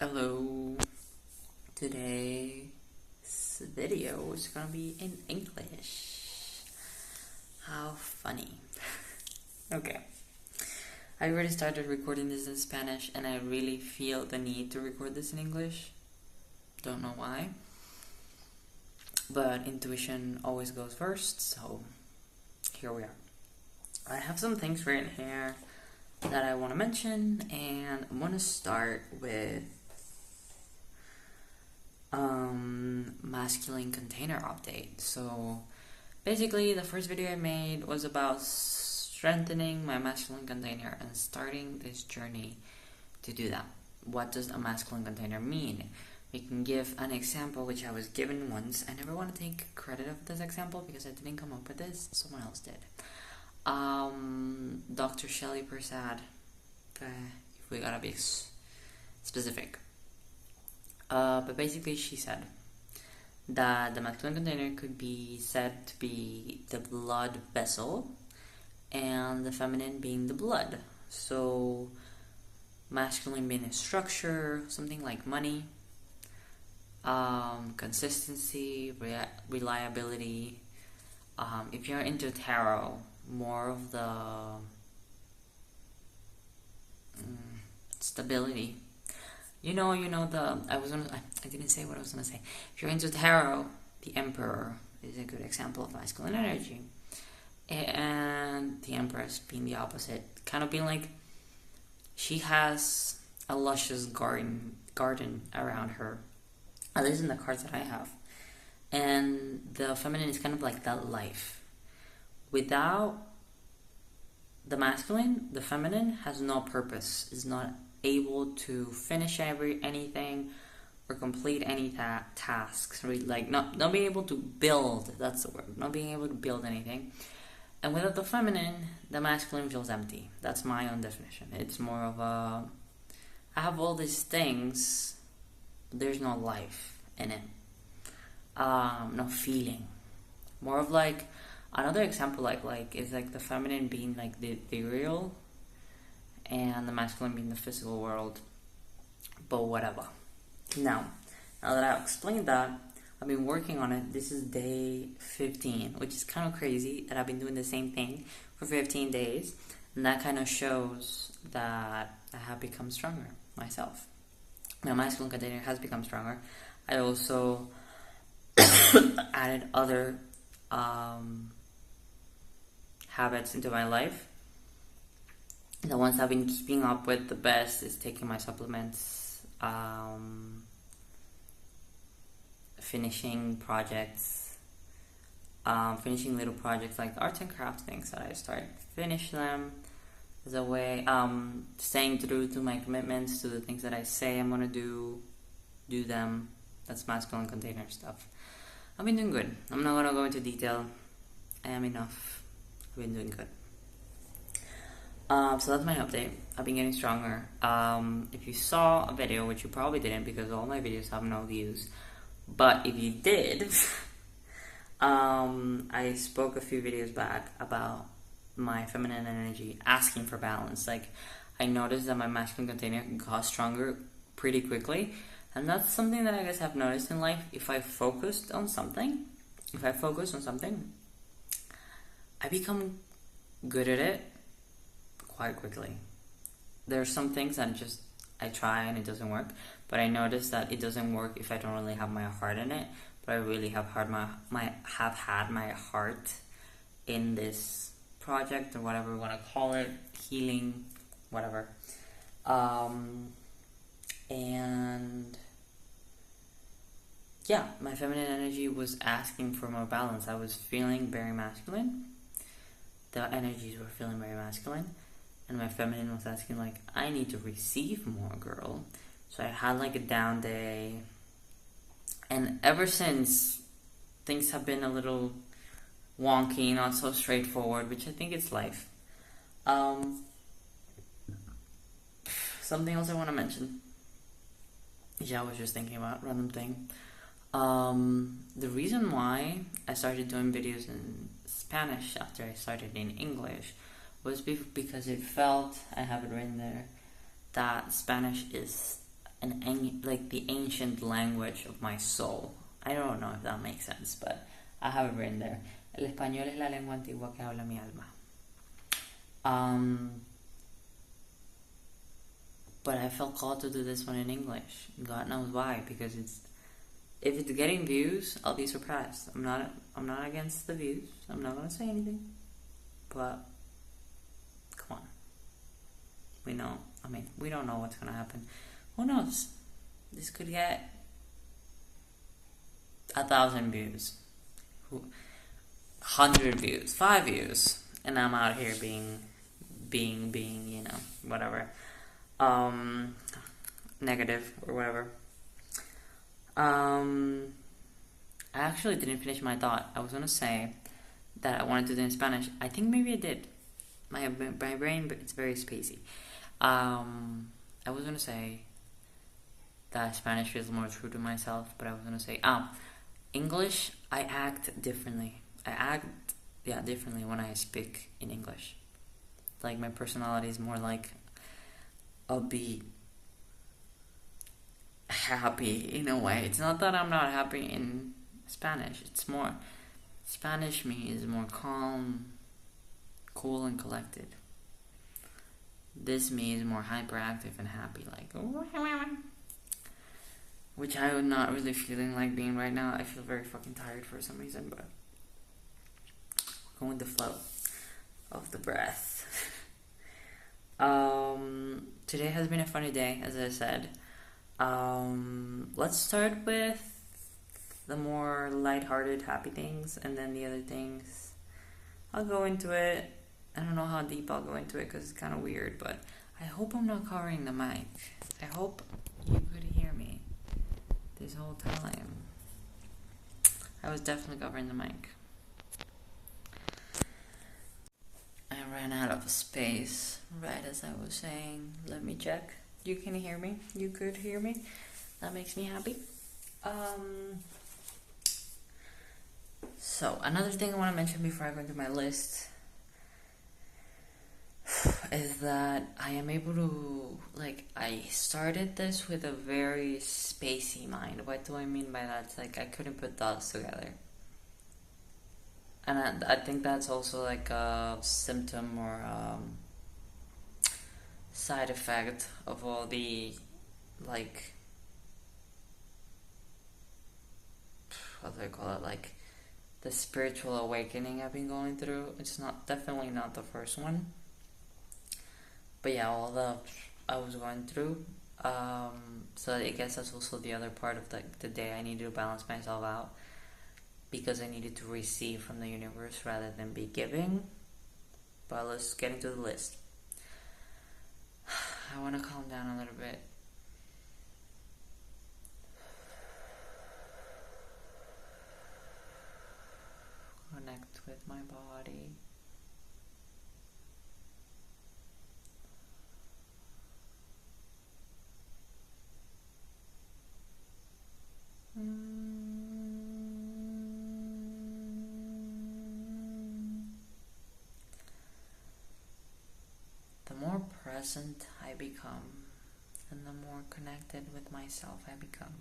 Hello. Today's video is gonna be in English. How funny. Okay. I already started recording this in Spanish and I really feel the need to record this in English. Don't know why. But intuition always goes first, so here we are. I have some things written here that I want to mention, and I'm going to start with masculine container update. So basically the first video I made was about strengthening my masculine container and starting this journey to do that. What does a masculine container mean? We can give an example which I was given once. I never want to take credit of this example because I didn't come up with this, someone else did. Dr. Shelley Prasad, if we gotta be specific. But basically she said that the masculine container could be said to be the blood vessel and the feminine being the blood. So masculine being a structure, something like money, consistency, reliability. If you're into tarot, more of the stability. I didn't say what I was gonna say. If you're into tarot, the Emperor is a good example of masculine energy, and the Empress being the opposite, kind of being like she has a luscious garden around her, at least in the cards that I have, and the feminine is kind of like that life. Without the masculine, the feminine has no purpose, is not able to finish anything or complete any tasks. Like not being able to build, that's the word, not being able to build anything. And without the feminine, the masculine feels empty. That's my own definition. It's more of I have all these things, but there's no life in it. No feeling. More of like, another example like is like the feminine being like the ethereal and the masculine being the physical world. But whatever. Now that I've explained that, I've been working on it. This is day 15, which is kind of crazy that I've been doing the same thing for 15 days. And that kind of shows that I have become stronger myself. My masculine container has become stronger. I also added other habits into my life. The ones I've been keeping up with the best is taking my supplements, finishing projects, finishing little projects like arts and crafts things that I start. Finish them as a way, staying true to my commitments, to the things that I say I'm gonna do them. That's masculine container stuff. I've been doing good. I'm not gonna go into detail. I am enough. I've been doing good. So that's my update. I've been getting stronger. If you saw a video, which you probably didn't because all my videos have no views, but if you did, I spoke a few videos back about my feminine energy asking for balance. Like, I noticed that my masculine container got stronger pretty quickly, and that's something that I guess I've noticed in life. If I focus on something, I become good at it quite quickly. There are some things that I try and it doesn't work, but I notice that it doesn't work if I don't really have my heart in it. But I really have had my heart in this project, or whatever you want to call it, healing, whatever. And yeah, my feminine energy was asking for more balance. I was feeling very masculine. The energies were feeling very masculine. And my feminine was asking, like, I need to receive more, girl. So I had, like, a down day. And ever since, things have been a little wonky, not so straightforward, which I think is life. Something else I want to mention. Yeah, I was just thinking about random thing. The reason why I started doing videos in Spanish after I started in English was because it felt, I have it written there, that Spanish is like the ancient language of my soul. I don't know if that makes sense, but I have it written there. El español es la lengua antigua que habla mi alma. But I felt called to do this one in English. God knows why, because if it's getting views, I'll be surprised. I'm not against the views. I'm not gonna say anything. But come on. We don't know what's gonna happen. Who knows? This could get 1,000 views, 100 views, 5 views, and I'm out here being, whatever, negative or whatever. I actually didn't finish my thought. I was gonna say that I wanted to do it in Spanish. I think maybe I did. My brain, it's very spacey. I was gonna say that Spanish feels more true to myself, but I was gonna say, English, I act differently. Differently when I speak in English. Like, my personality is more like upbeat, happy in a way. It's not that I'm not happy in Spanish. It's more, Spanish me is more calm, cool, and collected. This me is more hyperactive and happy, like, which I'm not really feeling like being right now. I feel very fucking tired for some reason, but going with the flow of the breath. Today has been a funny day, as I said. Let's start with the more lighthearted, happy things, and then the other things. I'll go into it. I don't know how deep I'll go into it because it's kind of weird, but I hope I'm not covering the mic. I hope you could hear me this whole time. I was definitely covering the mic. I ran out of space right as I was saying. Let me check. You can hear me. You could hear me. That makes me happy. So another thing I want to mention before I go into my list is that I am able to, I started this with a very spacey mind. What do I mean by that? It's like I couldn't put thoughts together. And I think that's also like a symptom or side effect of all the, what do I call it? The spiritual awakening I've been going through. It's definitely not the first one. But yeah, all I was going through. So I guess that's also the other part of the day. I needed to balance myself out because I needed to receive from the universe rather than be giving. But let's get into the list. I want to calm down a little bit. Connect with my body. The more present I become, and the more connected with myself I become,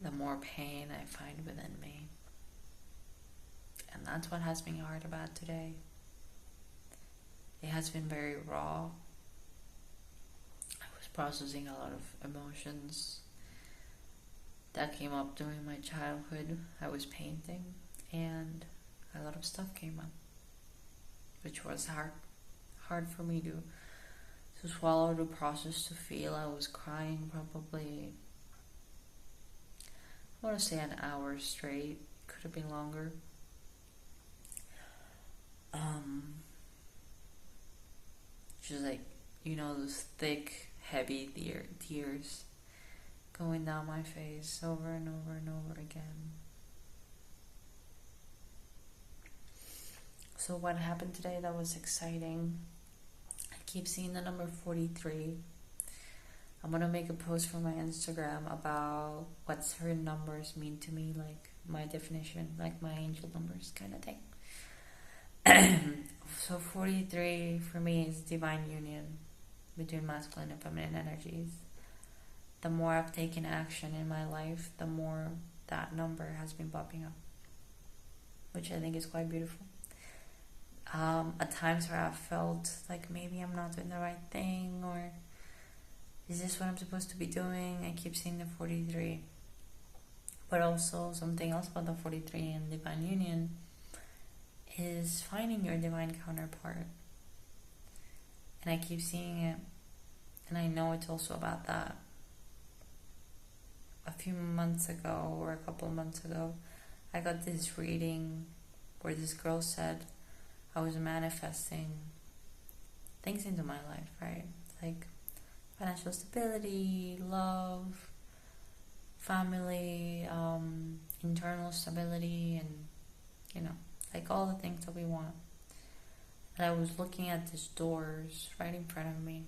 the more pain I find within me. And that's what has been hard about today. It has been very raw. I was processing a lot of emotions that came up during my childhood. I was painting and a lot of stuff came up, which was hard for me to swallow, to process, to feel. I was crying probably, I want to say an hour straight. Could have been longer. Just those thick, heavy tears going down my face over and over and over again. So what happened today that was exciting? I keep seeing the number 43. I'm going to make a post for my Instagram about what certain numbers mean to me, like my definition, like my angel numbers kind of thing. So 43 for me is divine union. between masculine and feminine energies. The more I've taken action in my life, the more that number has been popping up, which I think is quite beautiful. At times where I've felt like maybe I'm not doing the right thing, or is this what I'm supposed to be doing? I keep seeing the 43. But also something else about the 43 and divine union is finding your divine counterpart. And I keep seeing it, and I know it's also about that. A few months ago, or a couple of months ago, I got this reading where this girl said I was manifesting things into my life, right? Like financial stability, love, family, internal stability, and like all the things that we want. And I was looking at these doors right in front of me,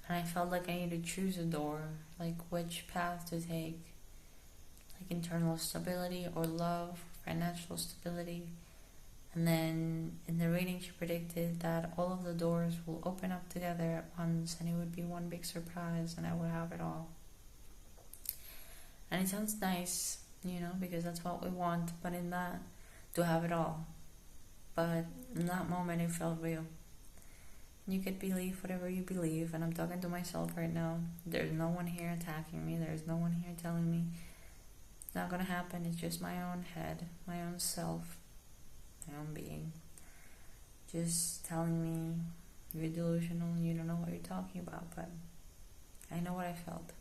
and I felt like I needed to choose a door, like which path to take, like internal stability or love, financial stability. And then in the reading she predicted that all of the doors will open up together at once, and it would be one big surprise, and I would have it all. And it sounds nice, because that's what we want, but in that, to have it all. But in that moment it felt real. You could believe whatever you believe, and I'm talking to myself right now. There's no one here attacking me, there's no one here telling me it's not gonna happen. It's just my own head, my own self, my own being, just telling me you're delusional and you don't know what you're talking about. But I know what I felt,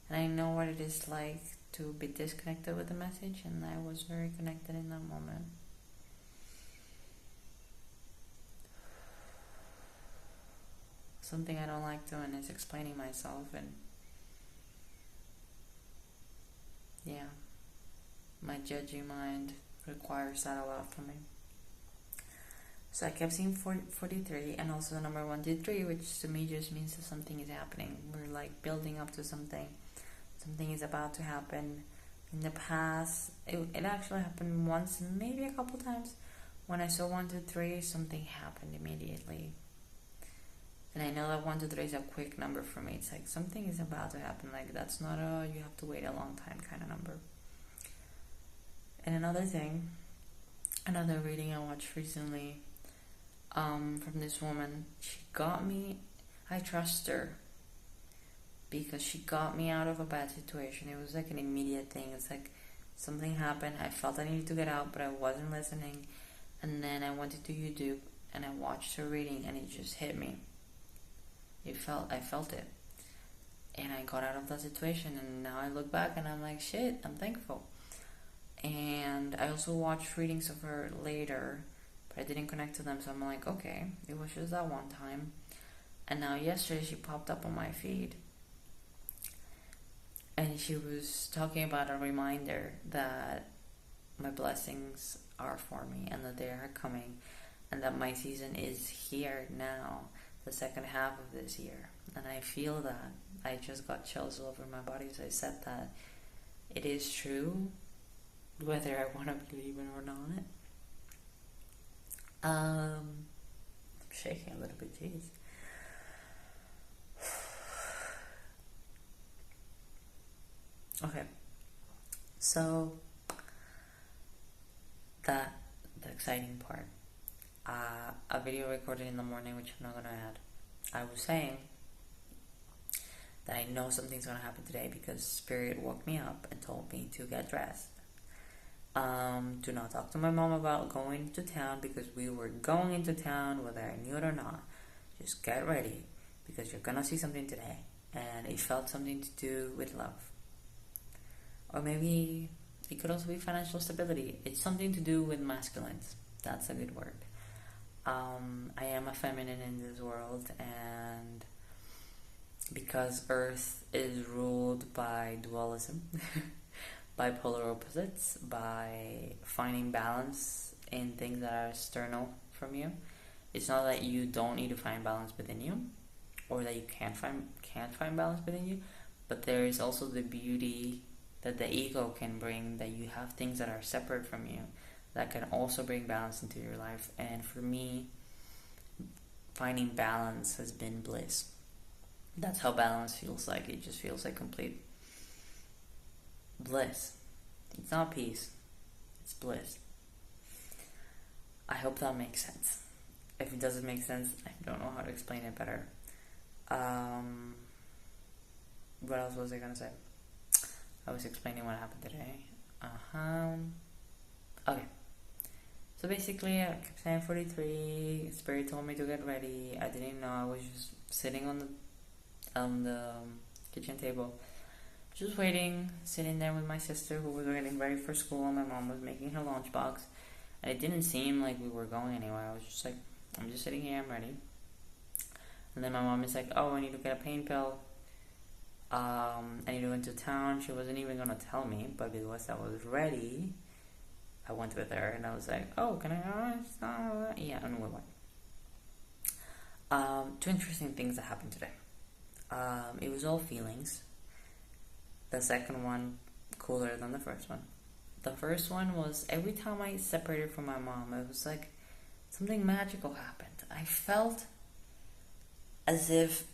and I know what it is like to be disconnected with the message, and I was very connected in that moment. Something I don't like doing is explaining myself, and yeah, my judgy mind requires that a lot from me. So I kept seeing 43 and also the number 123, which to me just means that something is happening. We're like building up to something. Something is about to happen. In the past, it actually happened once, maybe a couple times. When I saw 123, something happened immediately. And I know that 123 is a quick number for me. It's like something is about to happen. Like that's not a you have to wait a long time kind of number. And another thing, another reading I watched recently, from this woman, she got me. I trust her because she got me out of a bad situation. It was like an immediate thing. It's like something happened. I felt I needed to get out, but I wasn't listening. And then I went into YouTube and I watched her reading, and it just hit me. I felt it, and I got out of that situation. And now I look back and I'm like, shit, I'm thankful. And I also watched readings of her later, but I didn't connect to them, so I'm like, okay, it was just that one time. And now yesterday she popped up on my feed, and she was talking about a reminder that my blessings are for me and that they are coming, and that my season is here now, the second half of this year. And I feel that. I just got chills all over my body as I said that. It is true, whether I want to believe it or not. I'm shaking a little bit, jeez. Okay, so the exciting part. A video recorded in the morning, which I'm not gonna add. I was saying that I know something's gonna happen today because Spirit woke me up and told me to get dressed. Do not talk to my mom about going to town, because we were going into town whether I knew it or not. Just get ready because you're gonna see something today, and it felt something to do with love. Or maybe it could also be financial stability. It's something to do with masculines. That's a good word. I am a feminine in this world, and because Earth is ruled by dualism, by polar opposites, by finding balance in things that are external from you. It's not that you don't need to find balance within you, or that you can't find balance within you, but there is also the beauty that the ego can bring, that you have things that are separate from you that can also bring balance into your life. And for me, finding balance has been bliss. That's how balance feels like. It just feels like complete bliss. It's not peace, it's bliss. I hope that makes sense. If it doesn't make sense, I don't know how to explain it better. What else was I gonna say? I was explaining what happened today. Okay. So basically, I kept saying 43. Spirit told me to get ready. I didn't know. I was just sitting on the kitchen table, just waiting, sitting there with my sister, who was getting ready for school, and my mom was making her lunchbox. And it didn't seem like we were going anywhere. I was just like, I'm just sitting here. I'm ready. And then my mom is like, "Oh, I need to get a pain pill. I need to go into town." She wasn't even gonna tell me, but because I was ready, I went with her, and I was like, "Oh, can I go?" Yeah, and we went. Two interesting things that happened today. It was all feelings. The second one cooler than the first one. The first one was every time I separated from my mom, it was like something magical happened. I felt as if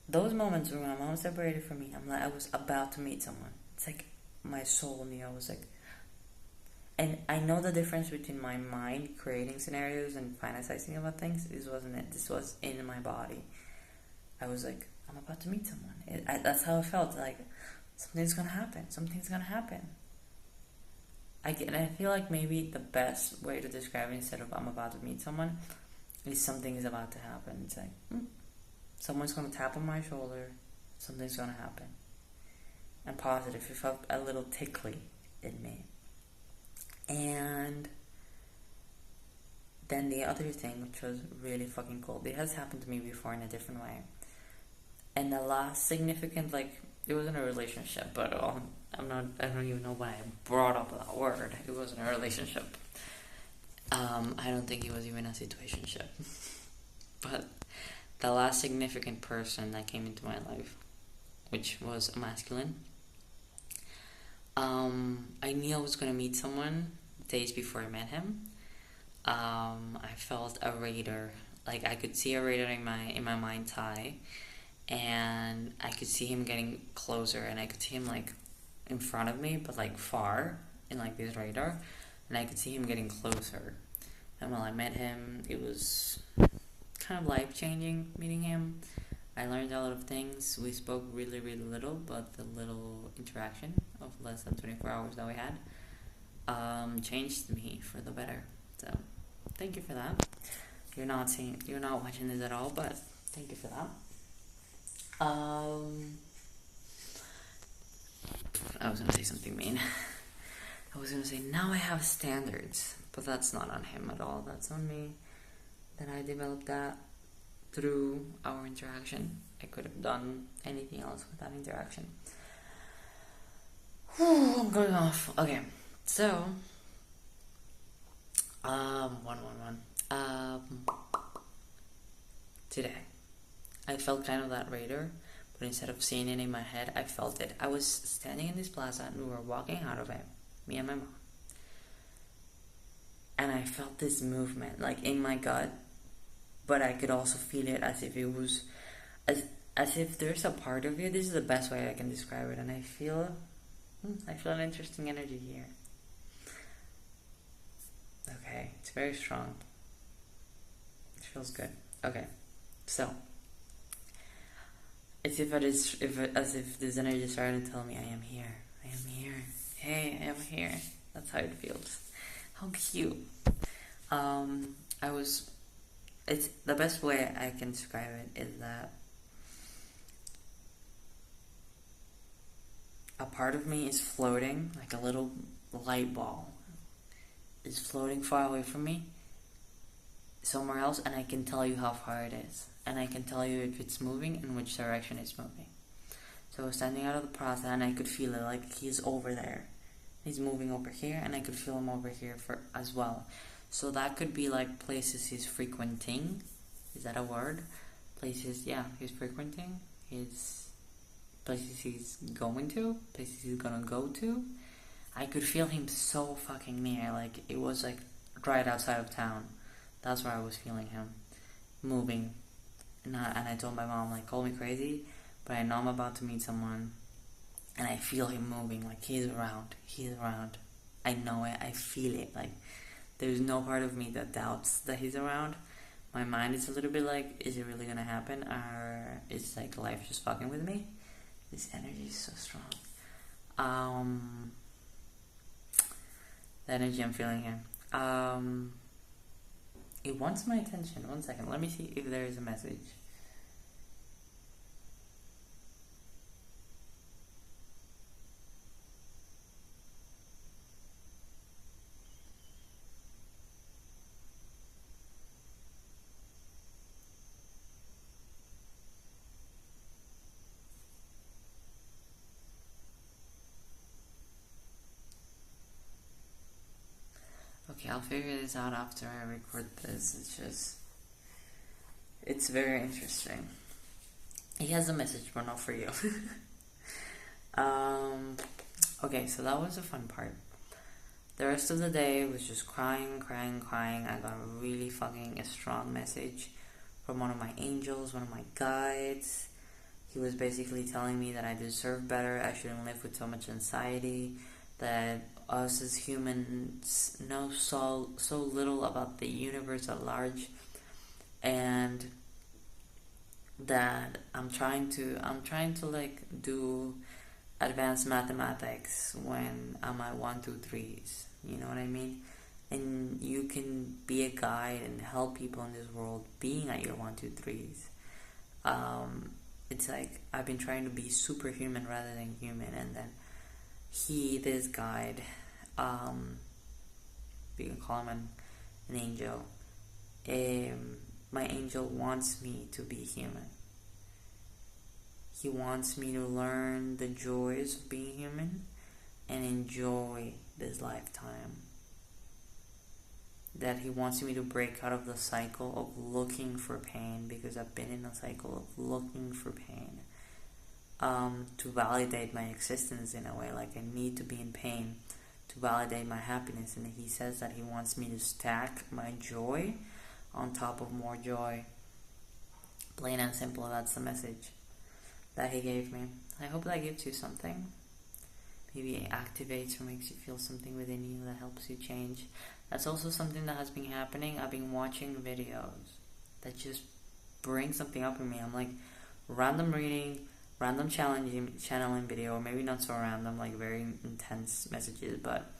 those moments when my mom separated from me, I'm like I was about to meet someone. It's like my soul knew. I was like, and I know the difference between my mind creating scenarios and fantasizing about things. This wasn't it. This was in my body. I was like, I'm about to meet someone. That's how I felt. Like something's gonna happen. Something's gonna happen. I feel like maybe the best way to describe it instead of I'm about to meet someone is something is about to happen. It's like someone's gonna tap on my shoulder. Something's gonna happen. And positive. It felt a little tickly in me. And then the other thing, which was really fucking cool, it has happened to me before in a different way. And the last significant, like, it wasn't a relationship, but I don't even know why I brought up that word. It wasn't a relationship. I don't think it was even a situationship. But the last significant person that came into my life, which was masculine, I knew I was going to meet someone days before I met him. I felt a radar. Like, I could see a radar in my mind's eye. And I could see him getting closer, and I could see him like in front of me, but like far in like this radar, and I could see him getting closer. And when I met him, it was kind of life-changing meeting him. I learned a lot of things. We spoke really, really little, but the little interaction of less than 24 hours that we had changed me for the better. So thank you for that. You're not watching this at all, but thank you for that. I was gonna say something mean. I was gonna say now I have standards, but that's not on him at all. That's on me. That I developed that through our interaction. I could have done anything else with that interaction. I'm going off. Okay, so today I felt kind of that radar, but instead of seeing it in my head, I felt it. I was standing in this plaza and we were walking out of it, me and my mom. And I felt this movement, like in my gut, but I could also feel it as if it was, as if there's a part of you. This is the best way I can describe it, and I feel an interesting energy here. Okay, it's very strong. It feels good. Okay, so. It's as if this energy started to tell me, I am here. Hey, I am here. That's how it feels. How cute. It's the best way I can describe it is that a part of me is floating, like a little light ball is floating far away from me, somewhere else, and I can tell you how far it is. And I can tell you if it's moving and which direction it's moving. So I was standing out of the plaza and I could feel it, like he's over there. He's moving over here, and I could feel him over here as well. So that could be like places he's frequenting. Is that a word? Places, yeah, he's frequenting. His places he's going to, places he's gonna go to. I could feel him so fucking near. Like it was like right outside of town. That's where I was feeling him. moving. And I told my mom, like, call me crazy, but I know I'm about to meet someone, and I feel him moving, like, he's around. I know it, I feel it, like, there's no part of me that doubts that he's around. My mind is a little bit like, is it really gonna happen, or is, like, life just fucking with me? This energy is so strong. The energy I'm feeling here. It wants my attention. One second, let me see if there is a message. Okay, I'll figure this out after I record this. It's very interesting. He has a message, but not for you. Okay, so that was the fun part. The rest of the day was just crying. I got a really fucking strong message from one of my angels, one of my guides. He was basically telling me that I deserve better, I shouldn't live with so much anxiety, that us as humans know so little about the universe at large, and that I'm trying to like do advanced mathematics when I'm at 1, 2, 3s. You know what I mean? And you can be a guide and help people in this world being at your 1, 2, 3s. It's like I've been trying to be superhuman rather than human, and then this guide, we can call him an angel. My angel wants me to be human. He wants me to learn the joys of being human and enjoy this lifetime. That he wants me to break out of the cycle of looking for pain, because I've been in a cycle of looking for pain. To validate my existence in a way, like I need to be in pain to validate my happiness. And he says that he wants me to stack my joy on top of more joy. Plain and simple, that's the message that he gave me. I hope that gives you something. Maybe it activates or makes you feel something within you that helps you change. That's also something that has been happening. I've been watching videos that just bring something up in me. I'm like, random reading, random channeling video, or maybe not so random, like very intense messages, but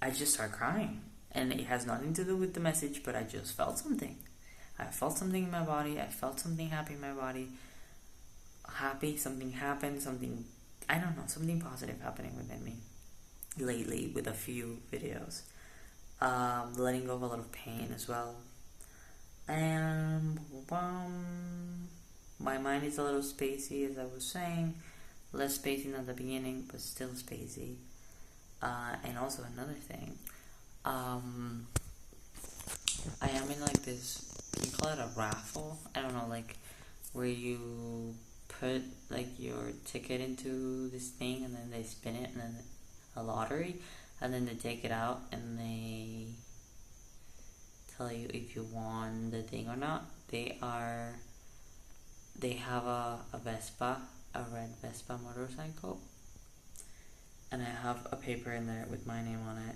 I just start crying. And it has nothing to do with the message, but I just felt something. I felt something in my body. I felt something happy in my body. Something happened, something positive happening within me lately with a few videos. Letting go of a lot of pain as well. And my mind is a little spacey, as I was saying. Less spacey at the beginning, but still spacey. And also another thing, I am in like this, can you call it a raffle? I don't know, like where you put like your ticket into this thing and then they spin it, and then a lottery, and then they take it out and they tell you if you won the thing or not. They have a Vespa, a red Vespa motorcycle, and I have a paper in there with my name on it,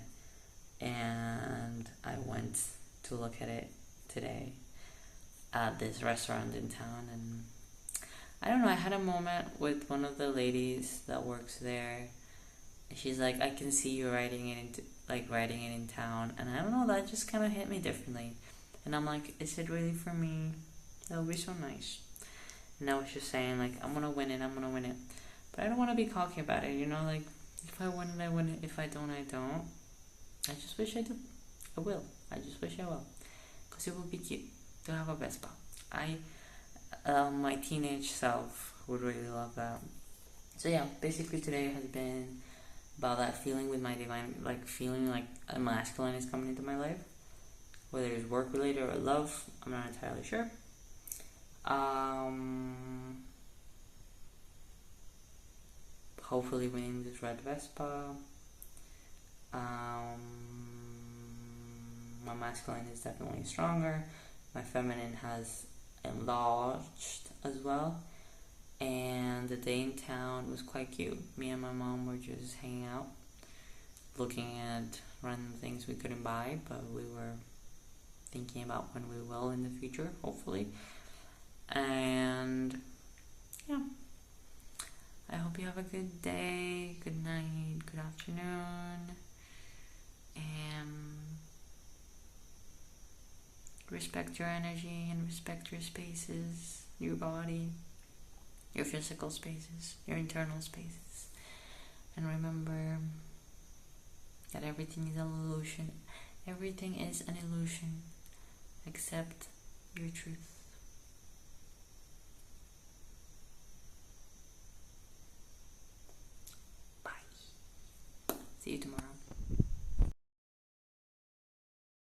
and I went to look at it today at this restaurant in town, and I don't know, I had a moment with one of the ladies that works there. She's like, I can see you writing it in town, and I don't know, that just kind of hit me differently. And I'm like, is it really for me? That would be so nice. And I was just saying, like, I'm gonna win it, but I don't want to be cocky about it, you know, like, if I win it, I win it. If I don't, I don't. I just wish I do. I will. I just wish I will, because it would be cute to have a Vespa. My teenage self would really love that. So yeah, basically today has been about that feeling with my divine, like feeling like a masculine is coming into my life, whether it's work related or love, I'm not entirely sure. Hopefully winning this red Vespa. My masculine is definitely stronger. my feminine has enlarged as well. And the day in town was quite cute. Me and my mom were just hanging out, looking at random things we couldn't buy, but we were thinking about when we will in the future, hopefully. And yeah, I hope you have a good day, good night, good afternoon, and respect your energy and respect your spaces, your body, your physical spaces, your internal spaces. And remember that everything is an illusion. Everything is an illusion except your truth.